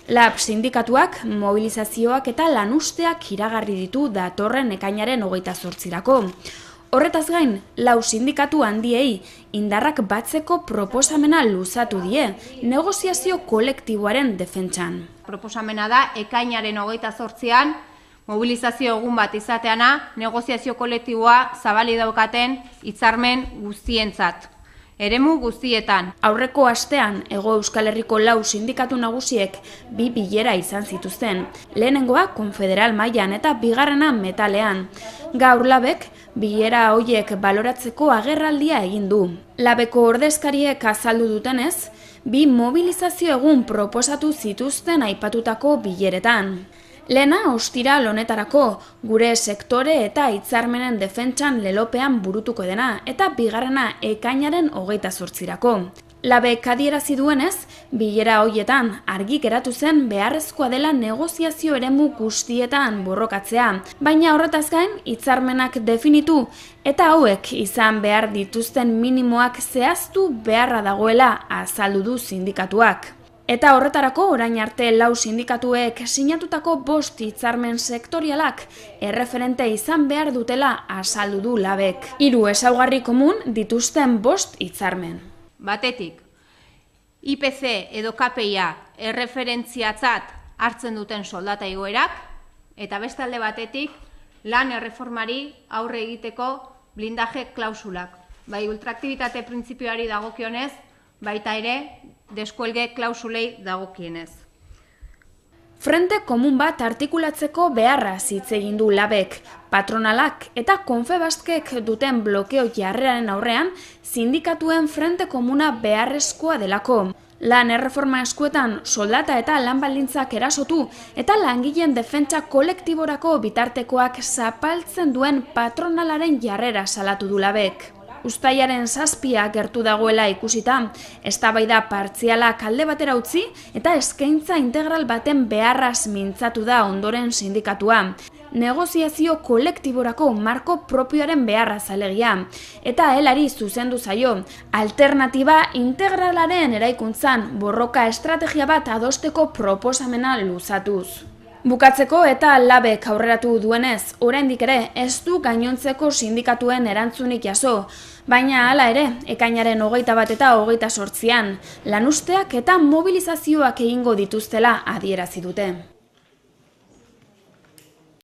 LAB sindikatuak mobilizazioak eta lanuzteak iragarri ditu datorren ekainaren 28-rako. Horretaz gain, 4 sindikatu handiei indarrak batzeko proposamena luzatu die, negoziazio kolektiboaren defentsan. Proposamena da ekainaren 28an mobilizazio egun bat izateana, negoziazio kolektiboa zabali daukaten hitzarmen guztientzat. Eremu guztietan. Aurreko astean, Hego Euskal Herriko 4 sindikatu nagusiek 2 bilera izan zituzten. Lehenengoa konfederal mailan eta bigarrena metalean. Gaur LABek bilera hoiek baloratzeko agerraldia egin du. LABeko ordezkariek azaldu dutenez, 2 mobilizazio egun proposatu zituzten aipatutako bileretan. Lehena ostiral honetarako gure sektore eta hitzarmenen defentsan lelopean burutuko dena eta bigarrena ekainaren 28rako. LABek adierazi duenez, bilera hoietan argi geratu zen beharrezkoa dela negoziazio eremu guztietan borrokatzea, baina horretaz gain hitzarmenak definitu eta hauek izan behar dituzten minimoak zehaztu beharra dagoela azaldu du sindikatuak. Eta horretarako orain arte 4 sindikatuek sinatutako 5 hitzarmen sektorialak erreferente izan behar dutela azaldu du LABek. 3 ezaugarri komun dituzten 5 hitzarmen. Batetik, IPC edo KPIa erreferentziatzat hartzen duten soldata igoerak, eta beste alde batetik, lan erreformari aurre egiteko blindaje klausulak. Bai ultraaktibitate printzipioari dagokionez, baita ere, deskuelge klausulei dagokienez. Frente komun bat artikulatzeko beharra hitz egin du LABek. Patronalak eta Confebaskek duten blokeo jarreraren aurrean, sindikatuen frente komuna beharrezkoa delako. Lan erreforma eskuetan soldata eta lan baldintzak erasotu eta langileen defentsa kolektiborako bitartekoak zapaltzen duen patronalaren jarrera salatu du LABek. Uztailaren 7 gertu dagoela ikusita, eztabaida partzialak alde batera utzi eta eskaintza integral baten beharraz mintzatu da ondoren sindikatua. Negoziazio kolektiborako marko propioaren beharra alegia, eta helari zuzendu zaio, alternatiba integralaren eraikuntzan borroka estrategia bat adosteko proposamena luzatuz. Bukatzeko eta LABek aurreratu duenez, oraindik ere ez du gainontzeko sindikatuen erantzunik jaso, baina hala ere, ekainaren 21 eta 28an, lanuzteak eta mobilizazioak egingo dituztela adierazi dute.